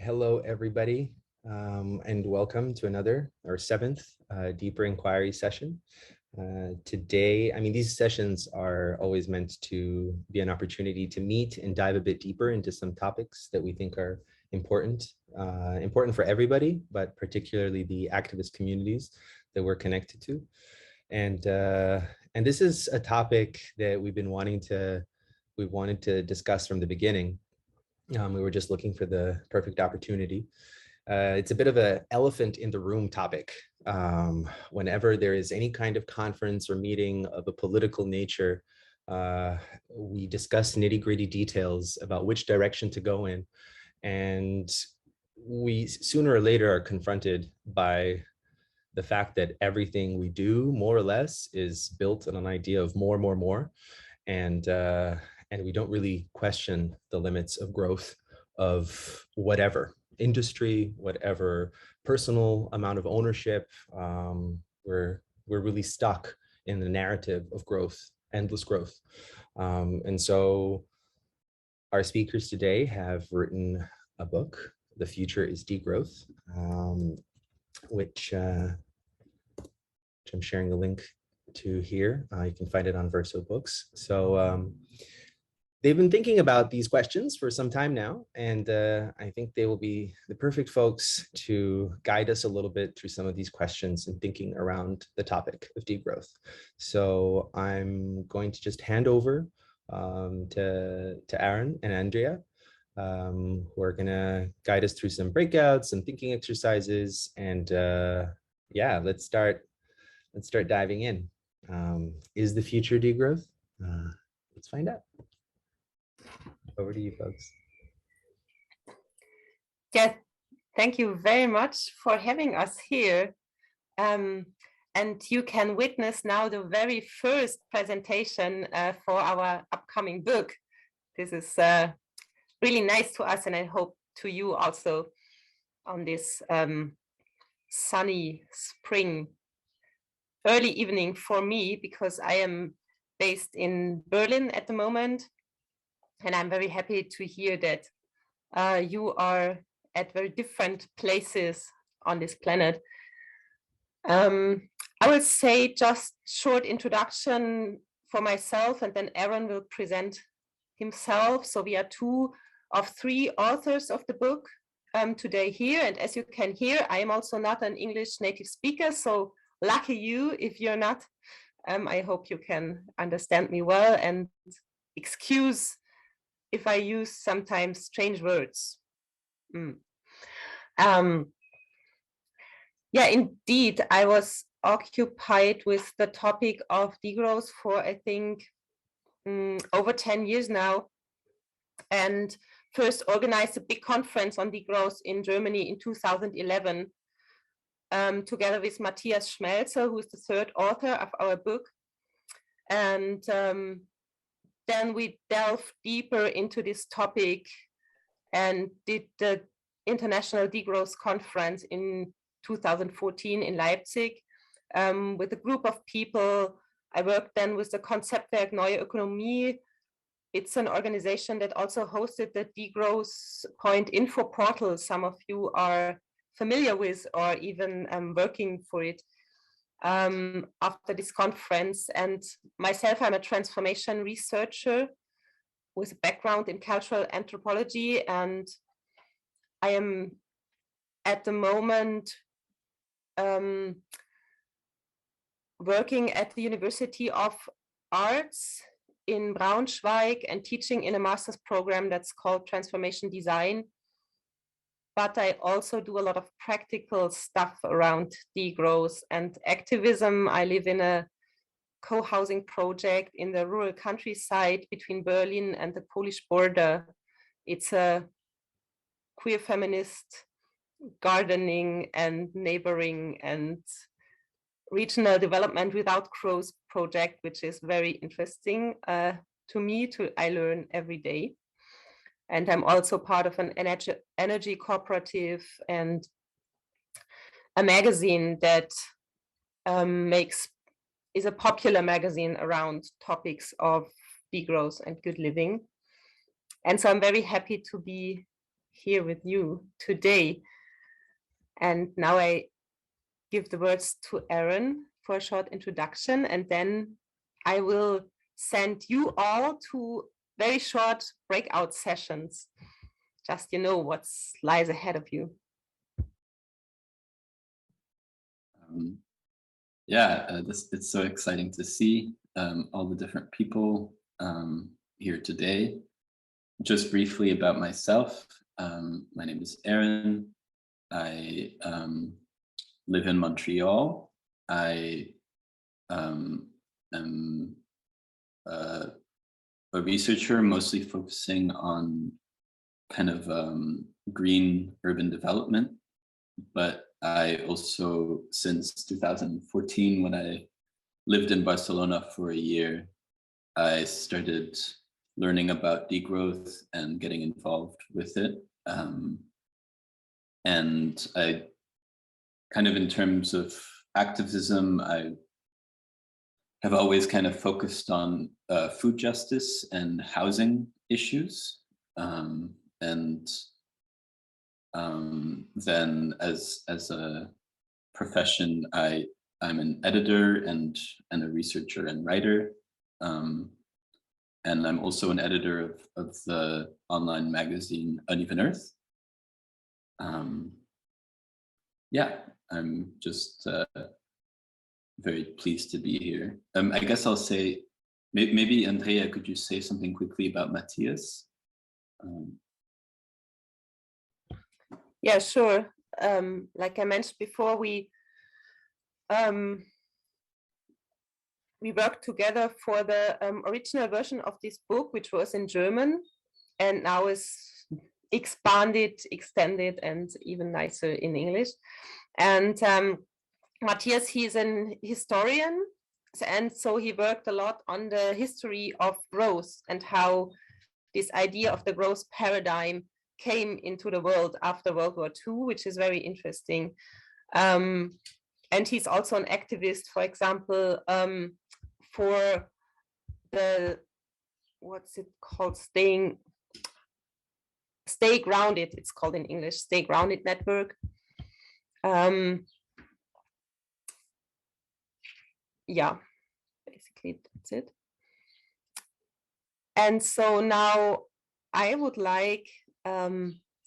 Hello, everybody, and welcome to another, our seventh Deeper Inquiry session. Today, these sessions are always meant to be an opportunity to meet and dive a bit deeper into some topics that we think are important for everybody, but particularly the activist communities that we're connected to. And this is a topic that we wanted to discuss from the beginning. We were just looking for the perfect opportunity. It's a bit of an elephant in the room topic. Whenever there is any kind of conference or meeting of a political nature, we discuss nitty-gritty details about which direction to go in. And we sooner or later are confronted by the fact that everything we do, more or less, is built on an idea of more. And we don't really question the limits of growth of whatever industry, whatever personal amount of ownership. We're really stuck in the narrative of growth, endless growth. And so our speakers today have written a book, The Future is Degrowth, which I'm sharing the link to here. You can find it on Verso Books. So they've been thinking about these questions for some time now, and I think they will be the perfect folks to guide us a little bit through some of these questions and thinking around the topic of degrowth. So I'm going to just hand over to Aaron and Andrea, who are going to guide us through some breakouts and thinking exercises. And yeah, let's start diving in. Is the future degrowth? Let's find out. Over to you, folks. Yeah, thank you very much for having us here. And you can witness now the very first presentation for our upcoming book. This is really nice to us, and I hope to you also on this sunny spring early evening for me, because I am based in Berlin at the moment. And I'm very happy to hear that you are at very different places on this planet. I will say just short introduction for myself, and then Aaron will present himself. So we are two of three authors of the book today here. And as you can hear, I am also not an English native speaker. So lucky you if you're not. I hope you can understand me well, and excuse if I use sometimes strange words. Yeah, indeed, I was occupied with the topic of degrowth for, I think, over 10 years now, and first organized a big conference on degrowth in Germany in 2011, together with Matthias Schmelzer, who is the third author of our book. And then we delved deeper into this topic and did the International Degrowth Conference in 2014 in Leipzig with a group of people. I worked then with the Konzeptwerk Neue Ökonomie. It's an organization that also hosted the Degrowth Point info portal. Some of you are familiar with or even working for it. After this conference, and myself, I'm a transformation researcher with a background in cultural anthropology, and I am at the moment working at the University of Arts in Braunschweig and teaching in a master's program that's called Transformation Design. But I also do a lot of practical stuff around degrowth and activism. I live in a co-housing project in the rural countryside between Berlin and the Polish border. It's a queer feminist gardening and neighboring and regional development without crows project, which is very interesting to me. I learn every day. And I'm also part of an energy cooperative and a magazine that is a popular magazine around topics of degrowth and good living. And so I'm very happy to be here with you today. And now I give the words to Aaron for a short introduction, and then I will send you all to very short breakout sessions. Just, you know, what lies ahead of you. It's so exciting to see all the different people here today. Just briefly about myself, my name is Aaron. I live in Montreal. I am a researcher, mostly focusing on kind of green urban development, but I also, since 2014, when I lived in Barcelona for a year, I started learning about degrowth and getting involved with it. And I kind of, in terms of activism, I have always kind of focused on food justice and housing issues. Then as a profession, I'm an editor and a researcher and writer. And I'm also an editor of the online magazine Uneven Earth. Yeah, I'm just very pleased to be here. I guess I'll say, maybe Andrea, could you say something quickly about Matthias? Yeah, sure. Like I mentioned before, we worked together for the original version of this book, which was in German, and now is expanded, extended, and even nicer in English. And Matthias, he's an historian, and so he worked a lot on the history of growth and how this idea of the growth paradigm came into the world after World War II, which is very interesting. And he's also an activist, for example, for the, what's it called, Stay Grounded, it's called in English, Stay Grounded Network. Yeah, basically that's it. And so now I would like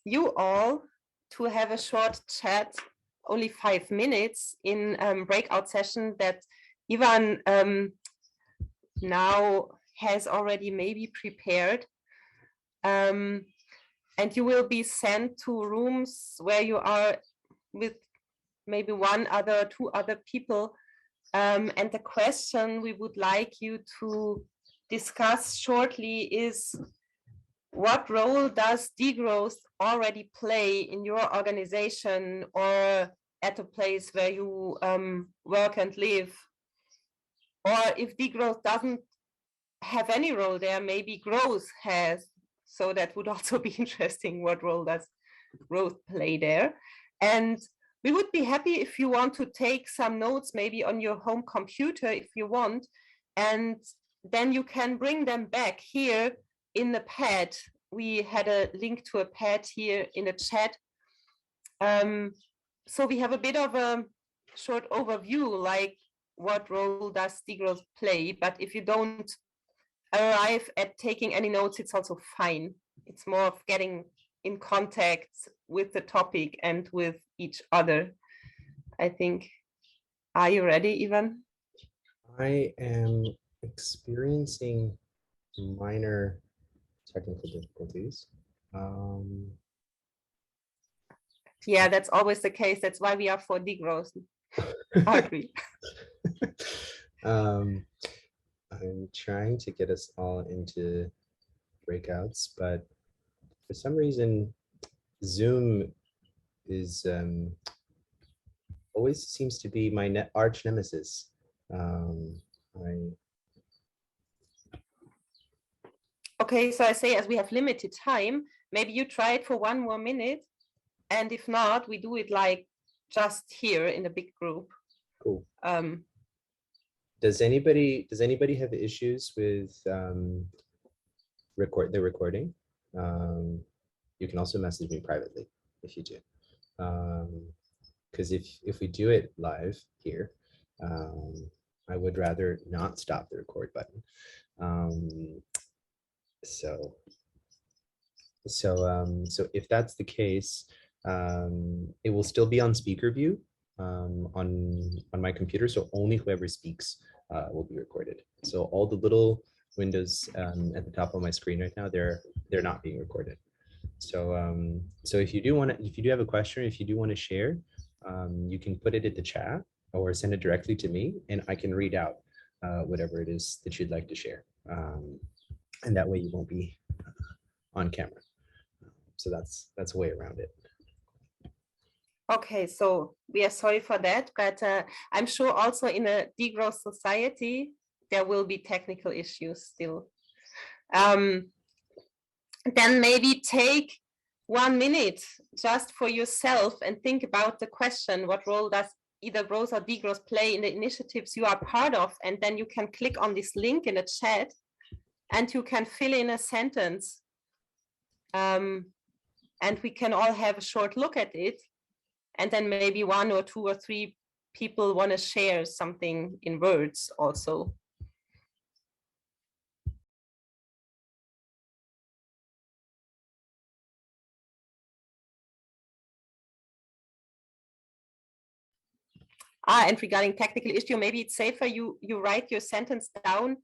you all to have a short chat, only 5 minutes, in breakout session that Ivan now has already maybe prepared. And you will be sent to rooms where you are with maybe 2 other people. And the question we would like you to discuss shortly is, what role does degrowth already play in your organization or at a place where you work and live? Or if degrowth doesn't have any role there, maybe growth has. So that would also be interesting. What role does growth play there? And we would be happy if you want to take some notes, maybe on your home computer if you want, and then you can bring them back here in the pad. We had a link to a pad here in the chat. So we have a bit of a short overview, like what role does degrowth play? But if you don't arrive at taking any notes, it's also fine. It's more of getting in contact with the topic and with each other, I think. Are you ready, Ivan? I am experiencing minor technical difficulties. Yeah, that's always the case. That's why we are for degrowth. Aren't we? I'm trying to get us all into breakouts, but for some reason, Zoom is always seems to be my arch nemesis. Okay, so I say, as we have limited time, maybe you try it for 1 more minute, and if not, we do it like just here in a big group. Cool. Does anybody have issues with the recording? You can also message me privately if you do. Because if we do it live here, I would rather not stop the record button. So if that's the case, it will still be on speaker view on my computer. So only whoever speaks will be recorded. So all the little windows at the top of my screen right now, they're not being recorded. So so if you do have a question, if you do want to share, you can put it in the chat or send it directly to me, and I can read out whatever it is that you'd like to share. And that way you won't be on camera. So that's a way around it. Okay, so we are sorry for that, but I'm sure also in a degrowth society, there will be technical issues still. Then maybe take 1 minute just for yourself and think about the question, what role does either growth or degrowth play in the initiatives you are part of? And then you can click on this link in the chat and you can fill in a sentence. And we can all have a short look at it. And then maybe 1 or 2 or 3 people want to share something in words also. And regarding technical issue, maybe it's safer you write your sentence down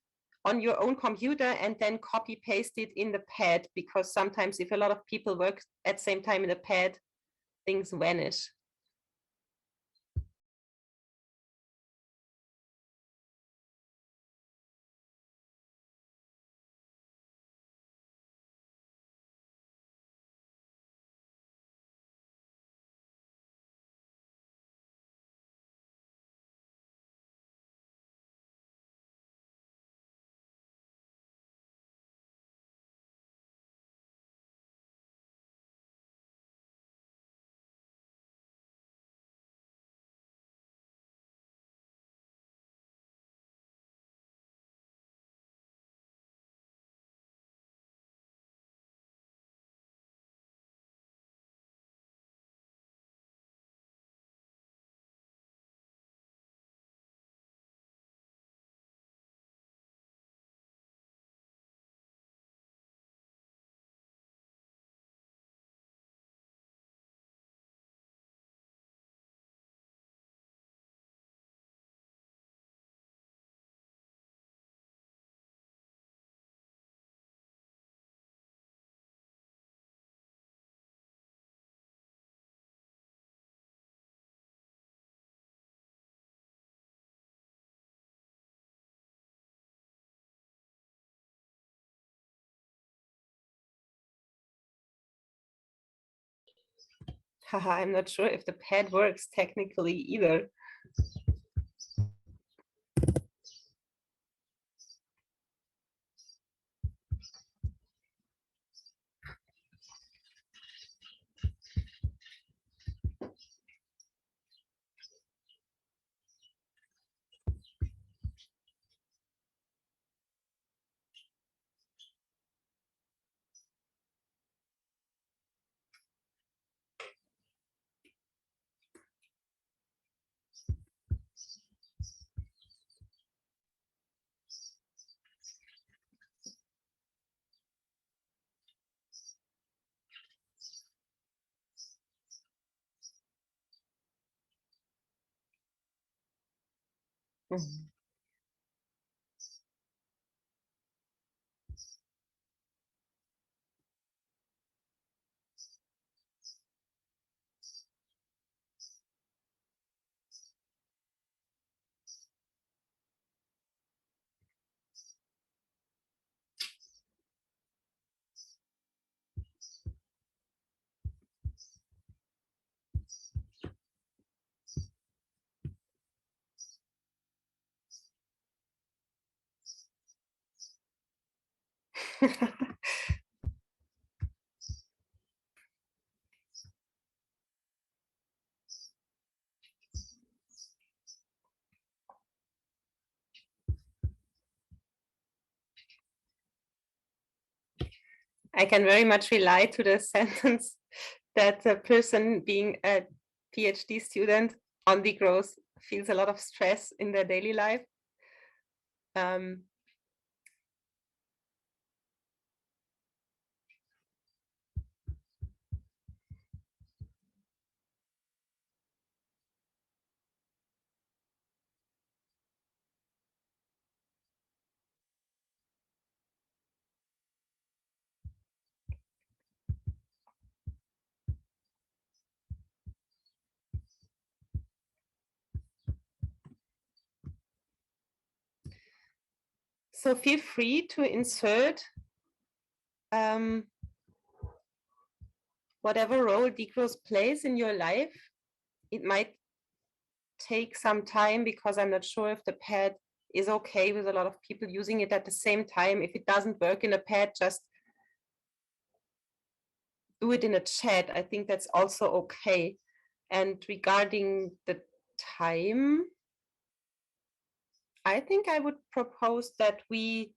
on your own computer and then copy paste it in the pad, because sometimes if a lot of people work at the same time in the pad, things vanish. Haha, I'm not sure if the pad works technically either. Mhm. I can very much rely to the sentence that the person being a PhD student on degrowth feels a lot of stress in their daily life. So feel free to insert whatever role degrowth plays in your life. It might take some time because I'm not sure if the pad is okay with a lot of people using it at the same time. If it doesn't work in a pad, just do it in a chat. I think that's also okay. And regarding the time, I think I would propose that we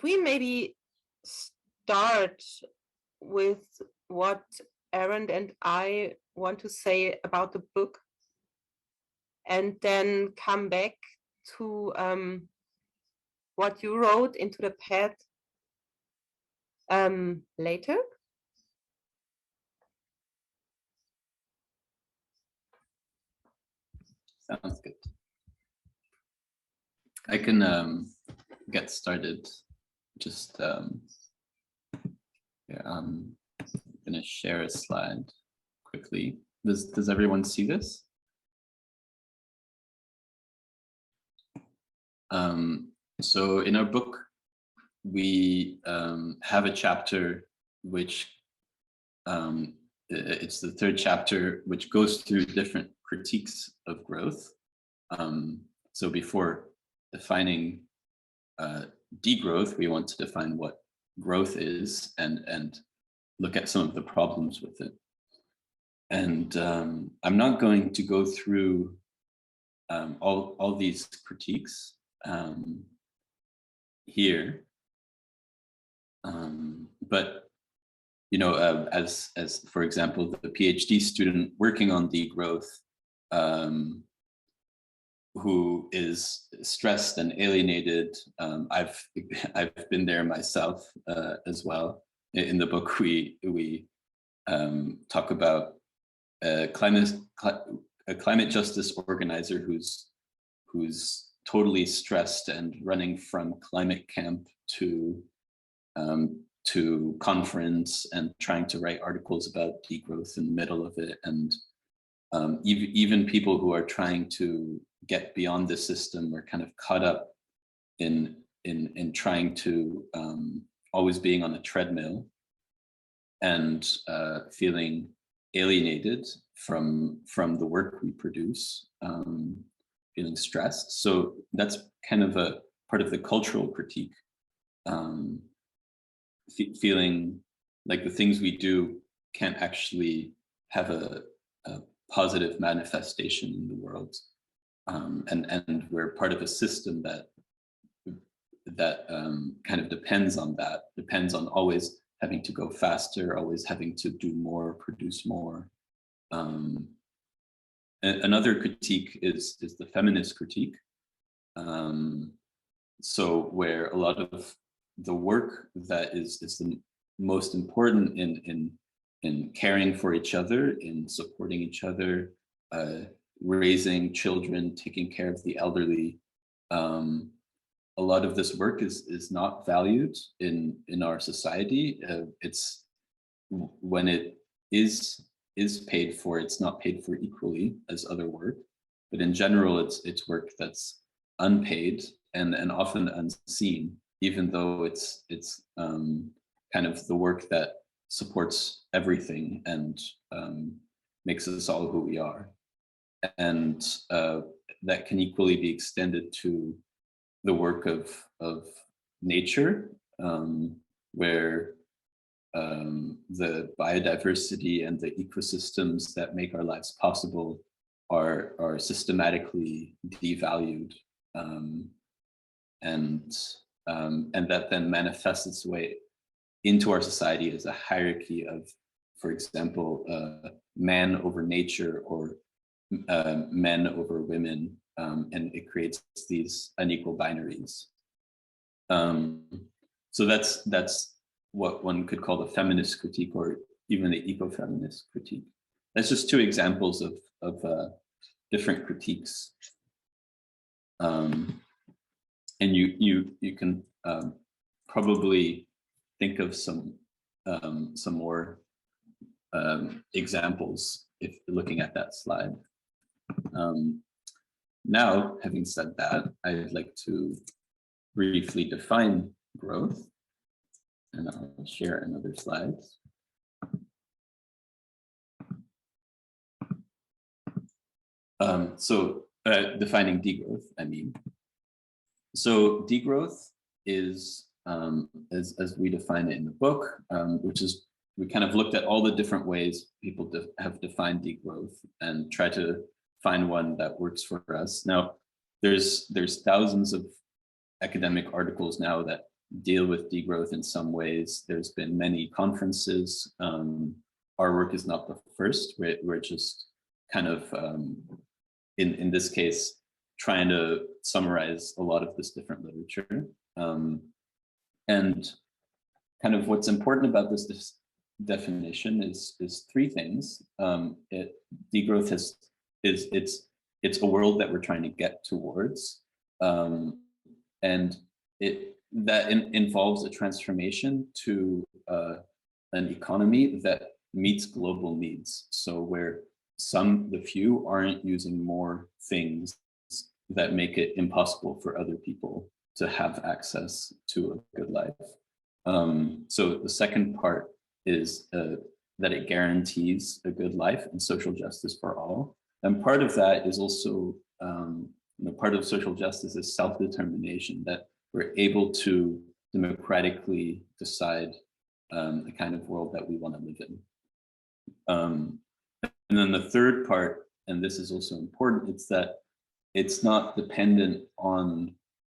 maybe start with what Aaron and I want to say about the book, and then come back to what you wrote into the pad later. Sounds good. I can get started. Just yeah, I'm gonna share a slide quickly. Does everyone see this? So in our book, we have a chapter which it's the third chapter, which goes through different critiques of growth. So before defining degrowth, we want to define what growth is and look at some of the problems with it. And I'm not going to go through all these critiques here, but you know, as for example, the PhD student working on degrowth, who is stressed and alienated. I've been there myself as well. In the book, we talk about a climate justice organizer who's totally stressed and running from climate camp to conference and trying to write articles about degrowth in the middle of it, and even people who are trying to get beyond the system are kind of caught up in trying to always being on a treadmill and feeling alienated from the work we produce, feeling stressed. So that's kind of a part of the cultural critique, feeling like the things we do can't actually have a positive manifestation in the world, and we're part of a system that kind of depends on always having to go faster, always having to do more, produce more. Another critique is the feminist critique. So where a lot of the work that is the most important in caring for each other, in supporting each other, raising children, taking care of the elderly, a lot of this work is not valued in our society. It's when it is paid for, it's not paid for equally as other work, but in general, it's work that's unpaid and often unseen, even though it's kind of the work that supports everything and makes us all who we are. And that can equally be extended to the work of nature, where the biodiversity and the ecosystems that make our lives possible are systematically devalued. and that then manifests its way into our society as a hierarchy of, for example, man over nature, or men over women, and it creates these unequal binaries. So that's what one could call the feminist critique, or even the eco-feminist critique. That's just two examples of different critiques. And you can probably think of some more examples if you're looking at that slide. Now, having said that, I'd like to briefly define growth, and I'll share another slide. Defining degrowth, I mean. So degrowth is, as we define it in the book, which is, we kind of looked at all the different ways people have defined degrowth and try to find one that works for us. Now, there's thousands of academic articles now that deal with degrowth in some ways. There's been many conferences. Our work is not the first. We're just kind of, in this case, trying to summarize a lot of this different literature. And kind of what's important about this definition is three things. Degrowth it's a world that we're trying to get towards, and that involves a transformation to an economy that meets global needs. So where the few aren't using more things that make it impossible for other people to have access to a good life. So the second part is that it guarantees a good life and social justice for all. And part of that is also, part of social justice is self-determination, that we're able to democratically decide the kind of world that we want to live in. And then the third part, and this is also important, it's that it's not dependent on,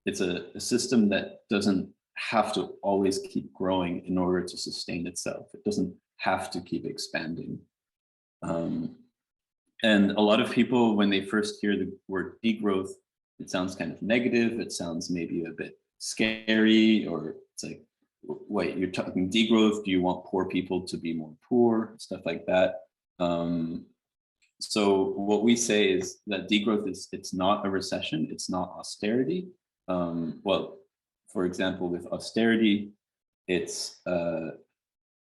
it's a system that doesn't have to always keep growing in order to sustain itself. It doesn't have to keep expanding. And a lot of people, when they first hear the word degrowth, it sounds kind of negative. It sounds maybe a bit scary, or it's like, wait, you're talking degrowth? Do you want poor people to be more poor? Stuff like that. So what we say is that degrowth it's not a recession. It's not austerity. Well, for example, with austerity, it's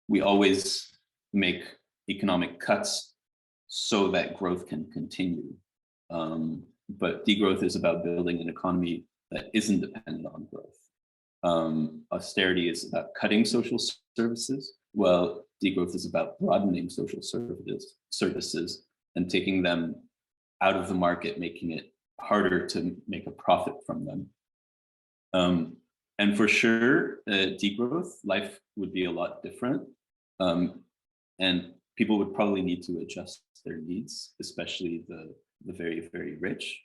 we always make economic cuts so that growth can continue. But degrowth is about building an economy that isn't dependent on growth. Austerity is about cutting social services, while degrowth is about broadening social services and taking them out of the market, making it harder to make a profit from them. And for sure, degrowth, life would be a lot different. And people would probably need to adjust their needs, especially the very, very rich.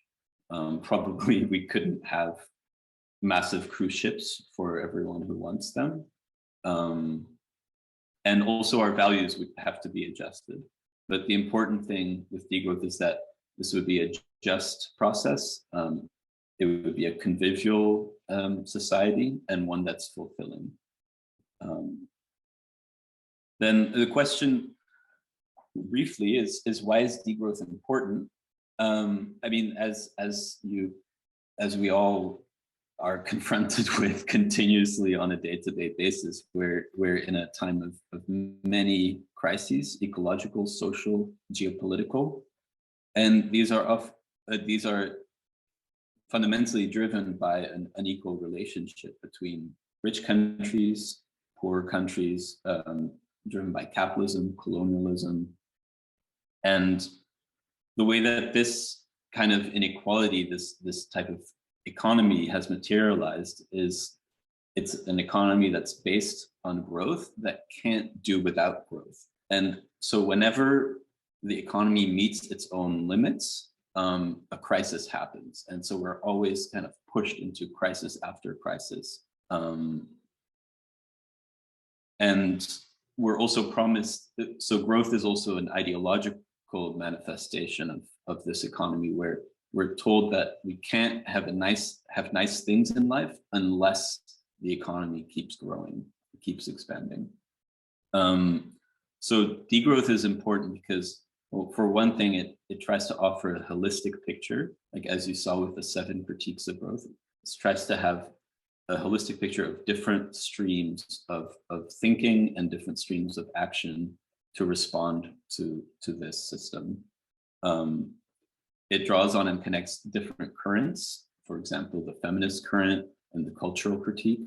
Probably we couldn't have massive cruise ships for everyone who wants them. And also our values would have to be adjusted. But the important thing with degrowth is that this would be a just process. It would be a convivial society, and one that's fulfilling. Then the question briefly is why is degrowth important? I mean, as we all are confronted with continuously on a day-to-day basis, we're in a time of many crises: ecological, social, geopolitical, and these are fundamentally driven by an unequal relationship between rich countries, poor countries, driven by capitalism, colonialism. And the way that this kind of inequality, this type of economy has materialized is it's an economy that's based on growth that can't do without growth. And so whenever the economy meets its own limits, a crisis happens. And so we're always kind of pushed into crisis after crisis. And we're also promised, so growth is also an ideological manifestation of this economy, where we're told that we can't have nice things in life unless the economy keeps growing, keeps expanding. So degrowth is important because, well, for one thing, it tries to offer a holistic picture, like as you saw with the 7 critiques of growth. It tries to have a holistic picture of different streams of thinking and different streams of action to respond to this system. It draws on and connects different currents, for example, the feminist current and the cultural critique.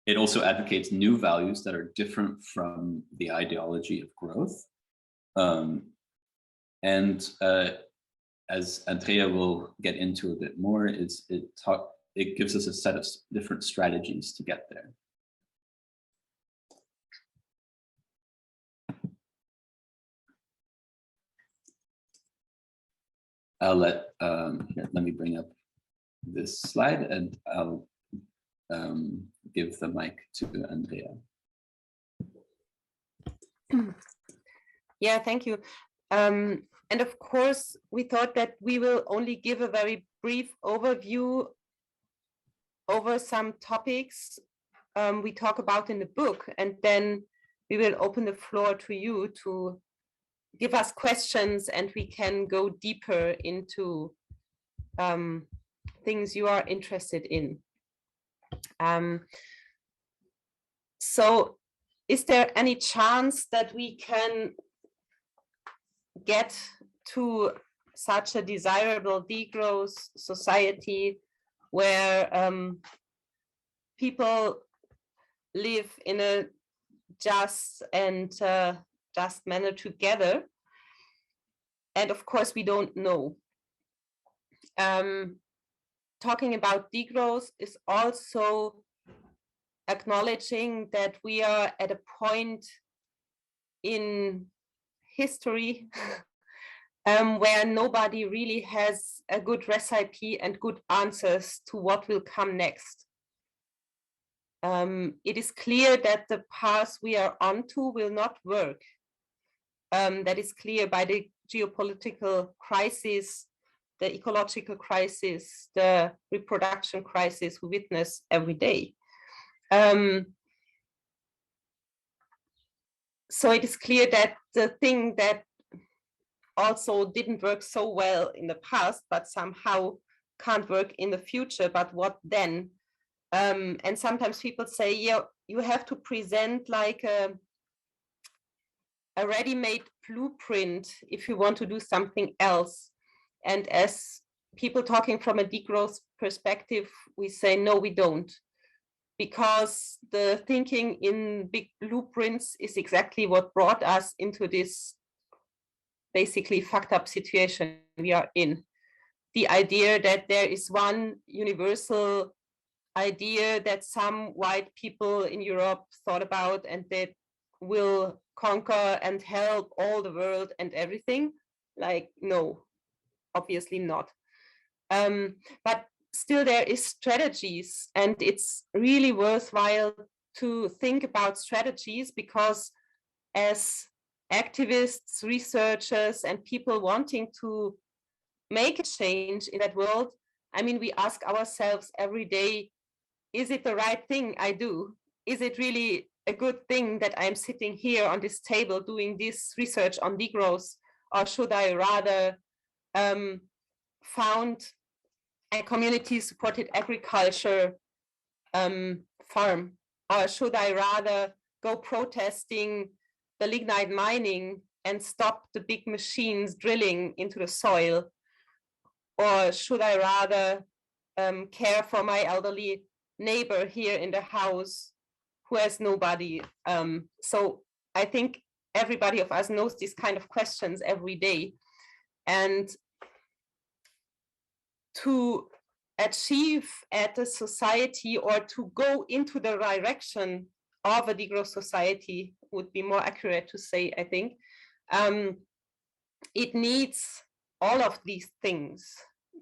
It also advocates new values that are different from the ideology of growth. As Andrea will get into a bit more, it gives us a set of different strategies to get there. I'll let me bring up this slide and I'll give the mic to Andrea. Yeah, thank you. And of course, we thought that we will only give a very brief overview over some topics we talk about in the book, and then we will open the floor to you to give us questions and we can go deeper into things you are interested in. So is there any chance that we can get to such a desirable degrowth society where people live in a just and just manner together? And of course, we don't know. Talking about degrowth is also acknowledging that we are at a point in history where nobody really has a good recipe and good answers to what will come next. It is clear that the path we are onto will not work. That is clear by the geopolitical crisis, the ecological crisis, the reproduction crisis we witness every day. So it is clear that the thing that also didn't work so well in the past, but somehow can't work in the future, but what then? And sometimes people say, yeah, you have to present like a ready-made blueprint if you want to do something else. And as people talking from a degrowth perspective, we say, no, we don't. Because the thinking in big blueprints is exactly what brought us into this basically fucked up situation we are in. The idea that there is one universal idea that some white people in Europe thought about and that will conquer and help all the world and everything. Like, no, obviously not. But still there is strategies, and it's really worthwhile to think about strategies, because as activists, researchers, and people wanting to make a change in that world, I mean, we ask ourselves every day, is it the right thing I do? Is it really a good thing that I'm sitting here on this table doing this research on degrowth, or should I rather found a community-supported agriculture farm, or should I rather go protesting the lignite mining and stop the big machines drilling into the soil? Or should I rather care for my elderly neighbor here in the house who has nobody? So I think everybody of us knows these kind of questions every day. And to achieve at a society, or to go into the direction of a degrowth society would be more accurate to say, I think, it needs all of these things.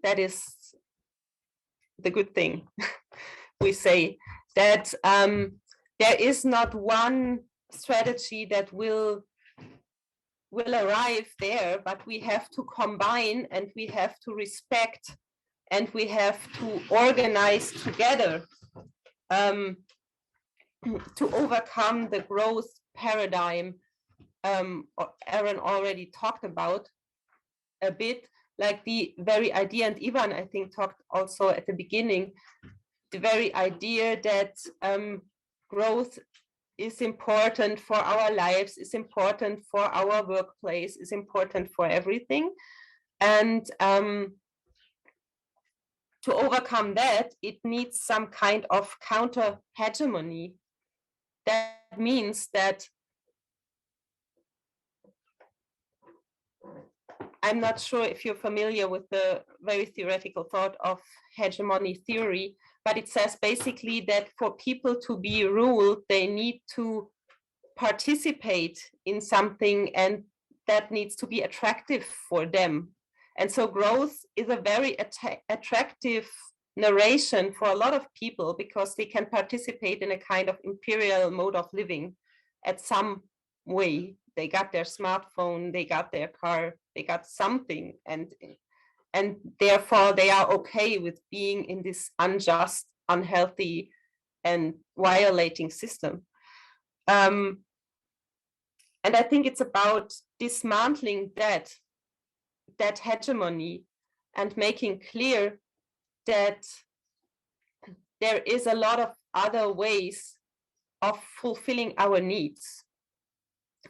That is the good thing. We say that there is not one strategy that will arrive there, but we have to combine, and we have to respect, and we have to organize together to overcome the growth paradigm Aaron already talked about a bit, like the very idea, and Ivan, I think, talked also at the beginning, the very idea that growth is important for our lives, is important for our workplace, is important for everything. And to overcome that, it needs some kind of counter hegemony. That means that I'm not sure if you're familiar with the very theoretical thought of hegemony theory, but it says basically that for people to be ruled, they need to participate in something, and that needs to be attractive for them. And so growth is a very attractive narration for a lot of people, because they can participate in a kind of imperial mode of living at some way. They got their smartphone, they got their car, they got something, and therefore they are okay with being in this unjust, unhealthy, and violating system. And I think it's about dismantling that hegemony and making clear that there is a lot of other ways of fulfilling our needs.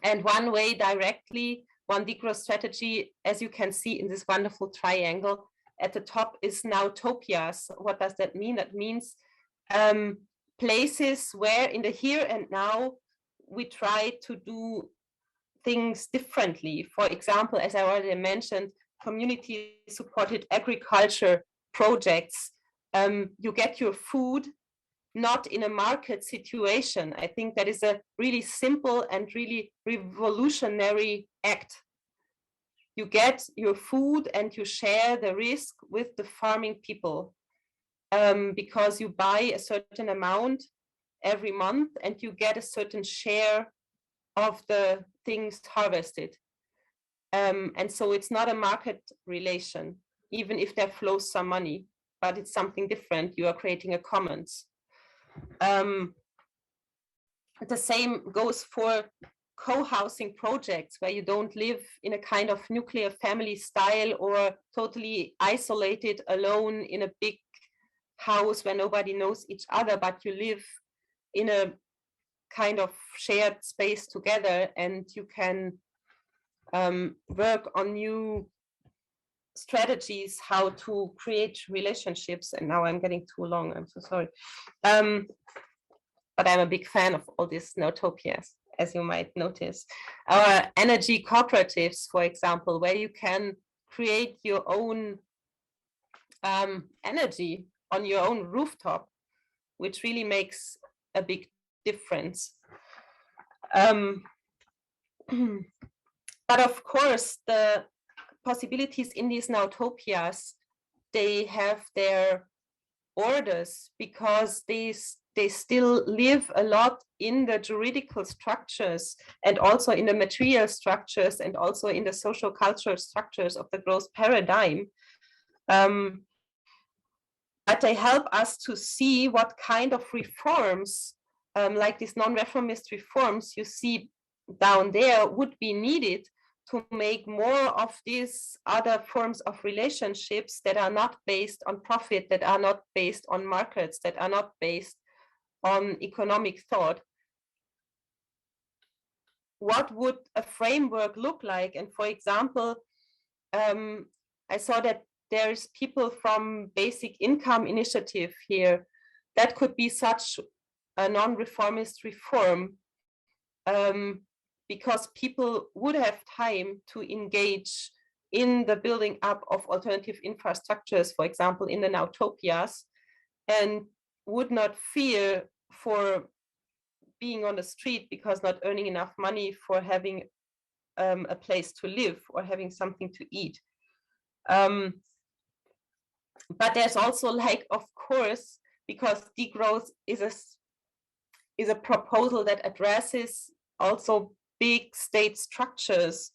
And one way directly, one degrowth strategy, as you can see in this wonderful triangle at the top, is nowtopias. What does that mean? That means places where in the here and now we try to do things differently. For example, as I already mentioned, community supported agriculture projects. You get your food not in a market situation. I think that is a really simple and really revolutionary act. You get your food and you share the risk with the farming people, because you buy a certain amount every month and you get a certain share of the things harvested. And so it's not a market relation, even if there flows some money, but it's something different. You are creating a commons. The same goes for co-housing projects, where you don't live in a kind of nuclear family style or totally isolated alone in a big house where nobody knows each other, but you live in a kind of shared space together, and you can work on new strategies how to create relationships. And now I'm getting too long, I'm so sorry. But I'm a big fan of all these nowtopias, as you might notice. Our energy cooperatives, for example, where you can create your own energy on your own rooftop, which really makes a big difference. But of course, the possibilities in these nowtopias, they have their orders, because they still live a lot in the juridical structures, and also in the material structures, and also in the social cultural structures of the growth paradigm. But they help us to see what kind of reforms, like these non-reformist reforms you see down there, would be needed to make more of these other forms of relationships that are not based on profit, that are not based on markets, that are not based on economic thought. What would a framework look like? And for example, I saw that there's people from Basic Income Initiative here. That could be such a non-reformist reform, because people would have time to engage in the building up of alternative infrastructures, for example, in the nowtopias, and would not fear for being on the street because not earning enough money for having a place to live or having something to eat. But there's also, like, of course, because degrowth is a proposal that addresses also big state structures.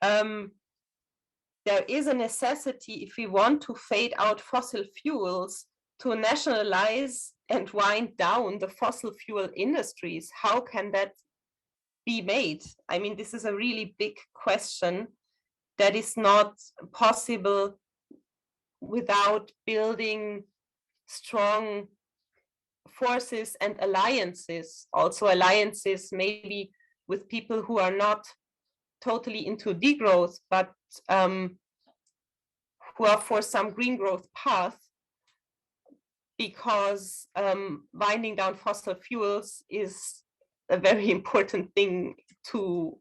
There is a necessity, if we want to fade out fossil fuels, to nationalize and wind down the fossil fuel industries. How can that be made? I mean, this is a really big question that is not possible without building strong forces and alliances, also alliances maybe with people who are not totally into degrowth, but who are for some green growth path, because winding down fossil fuels is a very important thing to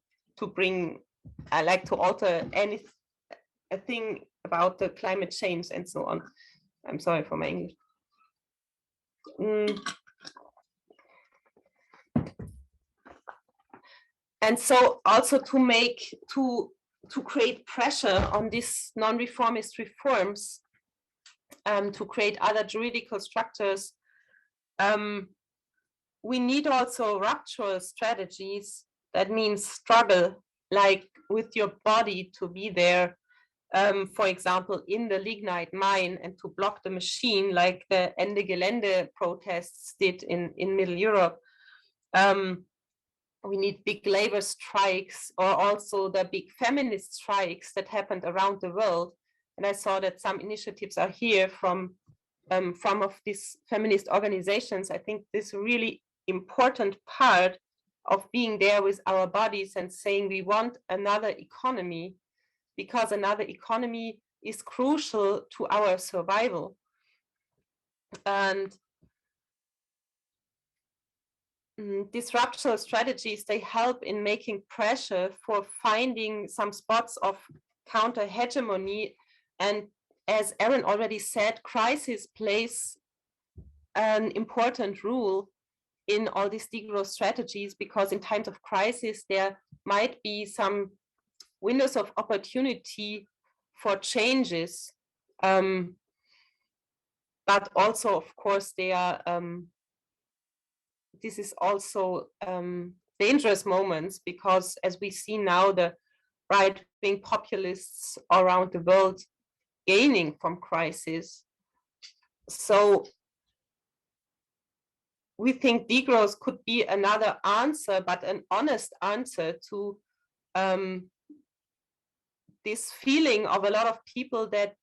bring, like to alter a thing about the climate change and so on. I'm sorry for my English. And so also to create pressure on these non-reformist reforms, to create other juridical structures, we need also ruptural strategies. That means struggle, like with your body, to be there, for example, in the lignite mine, and to block the machine, like the Ende Gelände protests did in Middle Europe. We need big labor strikes, or also the big feminist strikes that happened around the world. And I saw that some initiatives are here from of these feminist organizations. I think this really important part of being there with our bodies and saying we want another economy, because another economy is crucial to our survival. And disruptional strategies, they help in making pressure for finding some spots of counter hegemony. And as Aaron already said, crisis plays an important role in all these degrowth strategies, because in times of crisis, there might be some windows of opportunity for changes. But also, of course, they are, this is also dangerous moments, because as we see now, the right-wing populists around the world gaining from crisis. So we think degrowth could be another answer, but an honest answer to this feeling of a lot of people that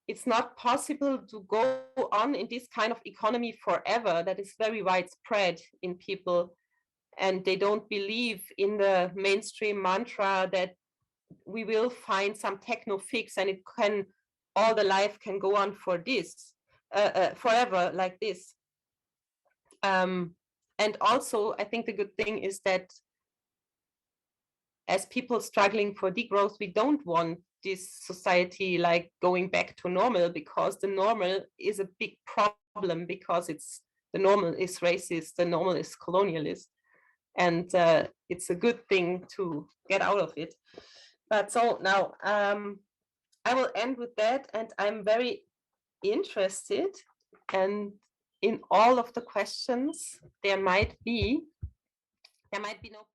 it's not possible to go on in this kind of economy forever, that is very widespread in people. And they don't believe in the mainstream mantra that we will find some techno fix and it can, all the life can go on for this, forever like this. And also, I think the good thing is that as people struggling for degrowth, we don't want this society like going back to normal, because the normal is a big problem, because it's, the normal is racist, the normal is colonialist, and it's a good thing to get out of it. But so now I will end with that, and I'm very interested and in all of the questions there might be no